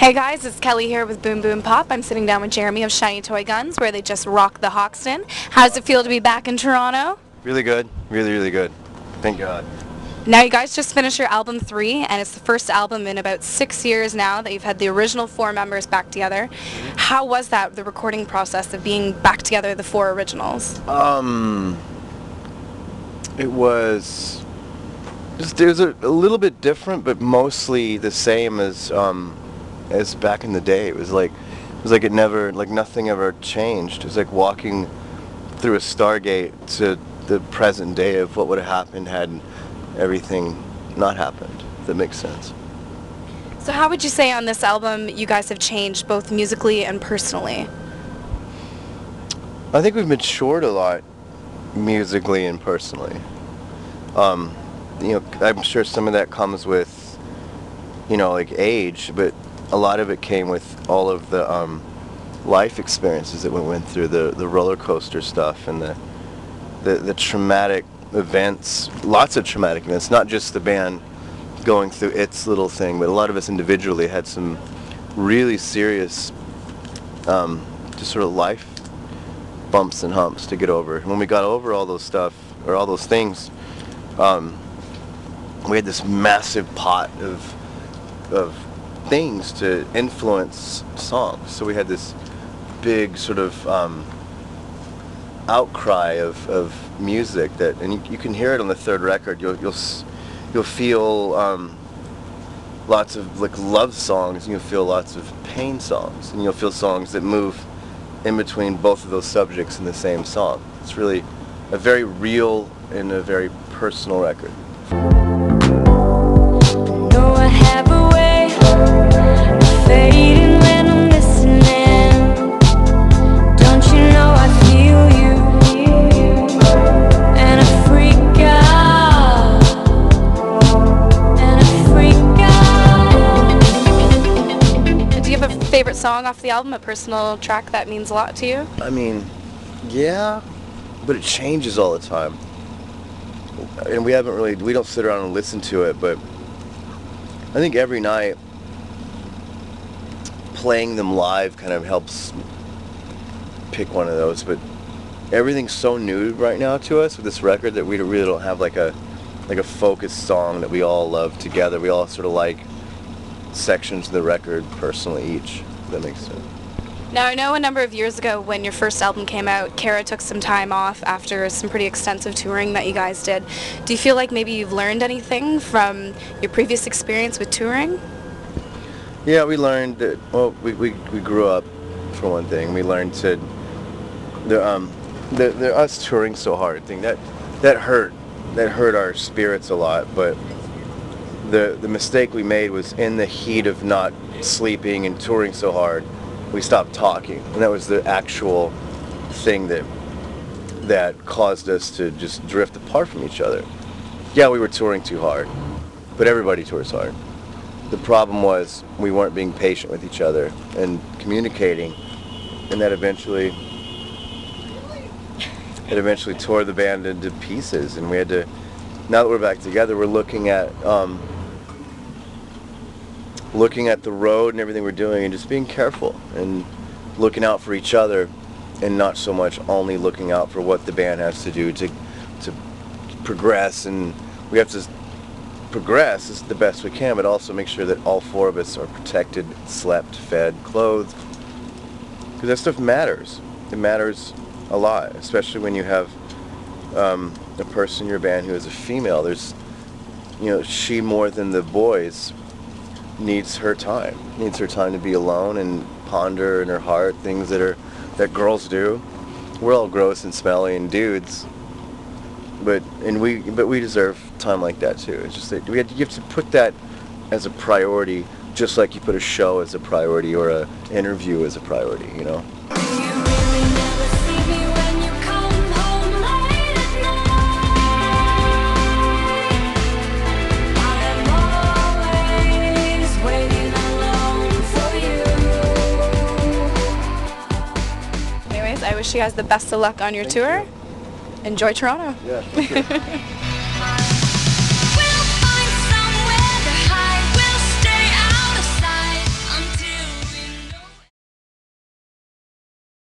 Hey guys, it's Kelly here with Boom Boom Pop. I'm sitting down with Jeremy of Shiny Toy Guns, where they just rocked the Hoxton. How does it feel to be back in Toronto? Really good. Really, really good. Thank God. Now you guys just finished your album 3, and it's the first album in about 6 years now that you've had the original 4 members back together. How was that, the recording process of being back together, the 4 originals? It was a little bit different, but mostly the same as back in the day. It was like nothing ever changed. It was like walking through a Stargate to the present day of what would have happened had everything not happened, if that makes sense. So how would you say on this album you guys have changed both musically and personally? I think we've matured a lot musically and personally. I'm sure some of that comes with, like age, but a lot of it came with all of the life experiences that we went through, the roller coaster stuff and the traumatic events, lots of traumatic events, not just the band going through its little thing, but a lot of us individually had some really serious just sort of life bumps and humps to get over. And when we got over all those stuff, or all those things, we had this massive pot of things to influence songs. So we had this big sort of outcry of music and you can hear it on the 3rd record. You'll feel lots of like love songs, and you'll feel lots of pain songs, and you'll feel songs that move in between both of those subjects in the same song. It's really a very real and a very personal record. Favorite song off the album, a personal track that means a lot to you? I mean, yeah, but it changes all the time. And we don't sit around and listen to it, but I think every night playing them live kind of helps pick one of those. But everything's so new right now to us with this record that we really don't have like a focused song that we all love together. We all sort of like sections of the record personally each, if that makes sense. Now I know a number of years ago when your first album came out, Kara took some time off after some pretty extensive touring that you guys did. Do you feel like maybe you've learned anything from your previous experience with touring? Yeah, we learned that, well, we grew up, for one thing. We learned to, us touring so hard thing, that hurt our spirits a lot, but the mistake we made was in the heat of not sleeping and touring so hard, we stopped talking, and that was the actual thing that caused us to just drift apart from each other. Yeah, we were touring too hard, but everybody tours hard. The problem was we weren't being patient with each other and communicating, and that eventually tore the band into pieces. And we had to, now that we're back together, we're looking at the road and everything we're doing, and just being careful and looking out for each other, and not so much only looking out for what the band has to do to progress. And we have to progress as the best we can, but also make sure that all 4 of us are protected, slept, fed, clothed, because that stuff matters. It matters a lot, especially when you have a person in your band who is a female. There's, she more than the boys needs her time to be alone and ponder in her heart things that girls do. We're all gross and smelly and dudes, but we deserve time like that too. It's just that you have to put that as a priority, just like you put a show as a priority or an interview as a priority, I wish you guys the best of luck on your tour. Enjoy Toronto. Yeah.